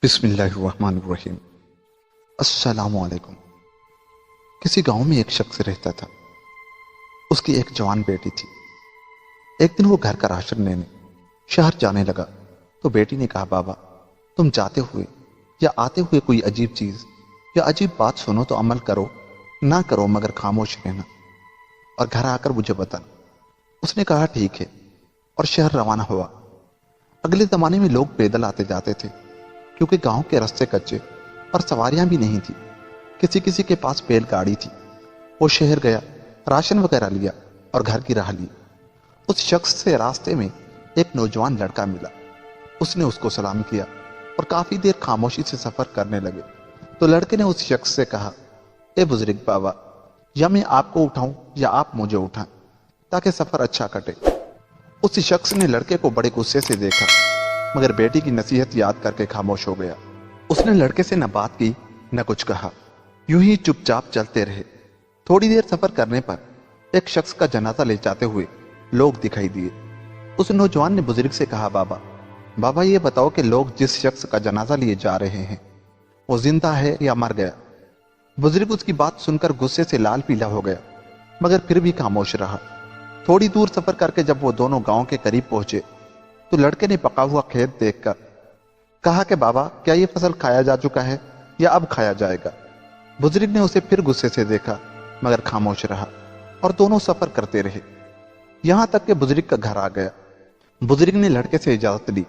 بسم اللہ الرحمن الرحیم۔ السلام علیکم۔ کسی گاؤں میں ایک شخص رہتا تھا۔ اس کی ایک جوان بیٹی تھی۔ ایک دن وہ گھر کا راشن لینے شہر جانے لگا تو بیٹی نے کہا، بابا تم جاتے ہوئے یا آتے ہوئے کوئی عجیب چیز یا عجیب بات سنو تو عمل کرو، نہ کرو مگر خاموش رہنا اور گھر آ کر مجھے بتانا۔ اس نے کہا ٹھیک ہے، اور شہر روانہ ہوا۔ اگلے زمانے میں لوگ پیدل آتے جاتے تھے کیونکہ گاؤں کے راستے کچے اور سواریاں بھی نہیں تھی۔ کسی کسی کے پاس بیل گاڑی تھی۔ وہ شہر گیا، راشن وغیرہ لیا اور گھر کی راہ لی۔ اس شخص سے راستے میں ایک نوجوان لڑکا ملا۔ اس نے اس کو سلام کیا اور کافی دیر خاموشی سے سفر کرنے لگے تو لڑکے نے اس شخص سے کہا، اے بزرگ بابا، یا میں آپ کو اٹھاؤں یا آپ مجھے اٹھائیں تاکہ سفر اچھا کٹے۔ اس شخص نے لڑکے کو بڑے غصے سے دیکھا مگر بیٹی کی نصیحت یاد کر کے خاموش ہو گیا۔ اس نے لڑکے سے نہ بات کی نہ کچھ کہا، یوں ہی چپ چاپ چلتے رہے۔ تھوڑی دیر سفر کرنے پر ایک شخص کا جنازہ لے جاتے ہوئے لوگ دکھائی دیے۔ اس نوجوان نے بزرگ سے کہا، بابا یہ بتاؤ کہ لوگ جس شخص کا جنازہ لیے جا رہے ہیں وہ زندہ ہے یا مر گیا؟ بزرگ اس کی بات سن کر غصے سے لال پیلا ہو گیا مگر پھر بھی خاموش رہا۔ تھوڑی دور سفر کر کے جب وہ دونوں گاؤں کے قریب پہنچے تو لڑکے نے پکا ہوا کھیت دیکھ کر کہا کہ بابا کیا یہ فصل کھایا جا چکا ہے یا اب کھایا جائے گا؟ بزرگ نے اسے پھر غصے سے دیکھا مگر خاموش رہا اور دونوں سفر کرتے رہے، یہاں تک کہ بزرگ کا گھر آ گیا۔ بزرگ نے لڑکے سے اجازت لی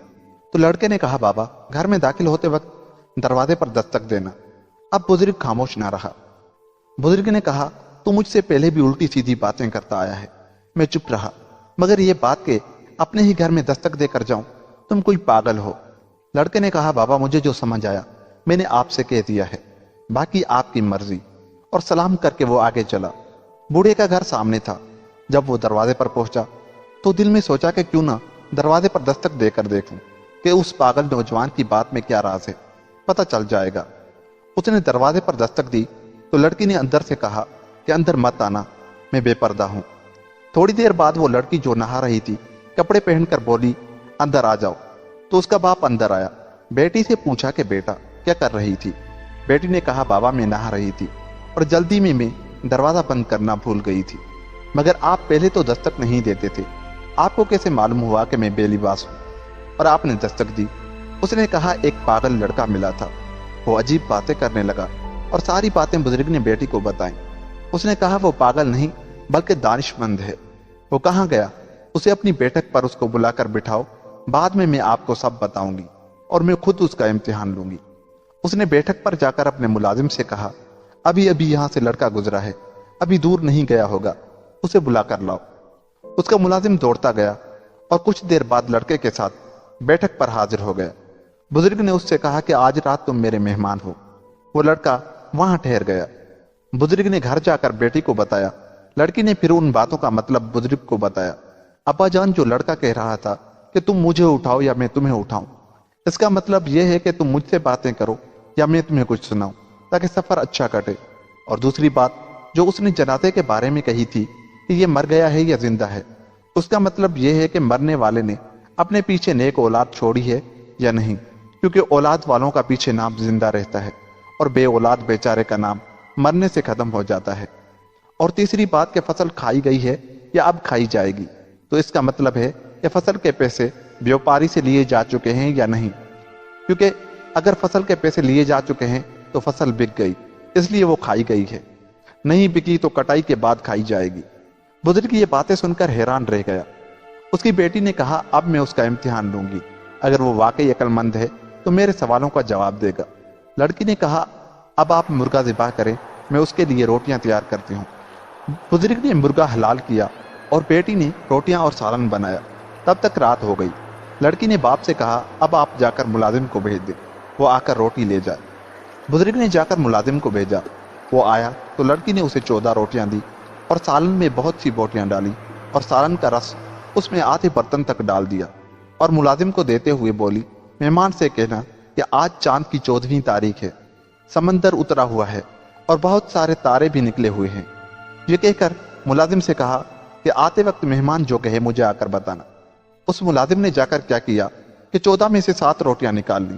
تو لڑکے نے کہا، بابا گھر میں داخل ہوتے وقت دروازے پر دستک دینا۔ اب بزرگ خاموش نہ رہا۔ بزرگ نے کہا، تو مجھ سے پہلے بھی الٹی سیدھی باتیں کرتا آیا ہے۔ میں چپ رہا مگر یہ بات کہ اپنے ہی گھر میں دستک دے کر جاؤں، تم کوئی پاگل ہو۔ لڑکے نے کہا، بابا مجھے جو سمجھ آیا میں نے آپ سے کہہ دیا ہے، باقی آپ کی مرضی، اور سلام کر کے وہ آگے چلا۔ بوڑھے کا گھر سامنے تھا۔ جب وہ دروازے پر پہنچا تو دل میں سوچا کہ کیوں نہ دروازے پر دستک دے کر دیکھوں کہ اس پاگل نوجوان کی بات میں کیا راز ہے، پتہ چل جائے گا۔ اس نے دروازے پر دستک دی تو لڑکی نے اندر سے کہا کہ اندر مت آنا، میں بے پردہ ہوں۔ تھوڑی دیر بعد وہ لڑکی جو نہا رہی تھی کپڑے پہن کر بولی، اندر آ جاؤ۔ تو اس کا باپ اندر آیا۔ بیٹی سے پوچھا کہ بیٹا کیا کر رہی تھی؟ بیٹی نے کہا، بابا میں نہا رہی تھی اور جلدی میں دروازہ بند کرنا بھول گئی تھی، مگر آپ پہلے تو دستک نہیں دیتے تھے، آپ کو کیسے معلوم ہوا کہ میں بے لباس ہوں اور آپ نے دستک دی؟ اس نے کہا، ایک پاگل لڑکا ملا تھا، وہ عجیب باتیں کرنے لگا اور ساری باتیں بزرگ نے بیٹی کو بتائیں۔ اس نے کہا، وہ پاگل نہیں بلکہ دانش مند ہے۔ وہ کہاں گیا؟ اسے اپنی بیٹھک پر اس کو بلا کر بٹھاؤ، بعد میں آپ کو سب بتاؤں گی اور میں خود اس کا امتحان لوں گی۔ اس نے بیٹھک پر جا کر اپنے ملازم سے کہا، ابھی یہاں سے لڑکا گزرا ہے، ابھی دور نہیں گیا ہوگا، اسے بلا کر لاؤ۔ اس کا ملازم دوڑتا گیا اور کچھ دیر بعد لڑکے کے ساتھ بیٹھک پر حاضر ہو گیا۔ بزرگ نے اس سے کہا کہ آج رات تم میرے مہمان ہو۔ وہ لڑکا وہاں ٹھہر گیا۔ بزرگ نے گھر جا کر بیٹی کو بتایا۔ لڑکی نے پھر ان باتوں کا مطلب بزرگ کو بتایا۔ ابا جان، جو لڑکا کہہ رہا تھا کہ تم مجھے اٹھاؤ یا میں تمہیں اٹھاؤں، اس کا مطلب یہ ہے کہ تم مجھ سے باتیں کرو یا میں تمہیں کچھ سناؤں تاکہ سفر اچھا کٹے۔ اور دوسری بات جو اس نے جنازے کے بارے میں کہی تھی کہ یہ مر گیا ہے یا زندہ ہے، اس کا مطلب یہ ہے کہ مرنے والے نے اپنے پیچھے نیک اولاد چھوڑی ہے یا نہیں، کیونکہ اولاد والوں کا پیچھے نام زندہ رہتا ہے اور بے اولاد بیچارے کا نام مرنے سے ختم ہو جاتا ہے۔ اور تیسری بات کہ فصل کھائی گئی ہے یا اب کھائی جائے گی، تو اس کا مطلب ہے کہ فصل کے پیسے بیوپاری سے لیے جا چکے ہیں یا نہیں، کیونکہ اگر فصل کے پیسے لیے جا چکے ہیں تو فصل بک گئی، اس لیے وہ کھائی گئی ہے، نہیں بکی تو کٹائی کے بعد کھائی جائے گی۔ بزرگ یہ باتیں سن کر حیران رہ گیا۔ اس کی بیٹی نے کہا، اب میں اس کا امتحان لوں گی، اگر وہ واقعی عقل مند ہے تو میرے سوالوں کا جواب دے گا۔ لڑکی نے کہا، اب آپ مرغا ذبح کریں، میں اس کے لیے روٹیاں تیار کرتی ہوں۔ بزرگ نے مرغا حلال کیا اور بیٹی نے روٹیاں اور سالن بنایا۔ تب تک رات ہو گئی۔ لڑکی نے باپ سے کہا، اب آپ جا کر ملازم کو بھیج دیں، وہ آ کر روٹی لے جائے۔ بزرگ نے جا کر ملازم کو بھیجا۔ وہ آیا تو لڑکی نے اسے 14 روٹیاں دی اور سالن میں بہت سی بوٹیاں ڈالی اور سالن کا رس اس میں آدھے برتن تک ڈال دیا، اور ملازم کو دیتے ہوئے بولی، مہمان سے کہنا کہ آج چاند کی 14ویں تاریخ ہے، سمندر اترا ہوا ہے اور بہت سارے تارے بھی نکلے ہوئے ہیں۔ یہ کہہ کر ملازم سے کہا کہ آتے وقت مہمان جو کہے مجھے آ کر بتانا۔ اس ملازم نے جا کر کیا کیا کہ 14 میں سے 7 روٹیاں نکال لی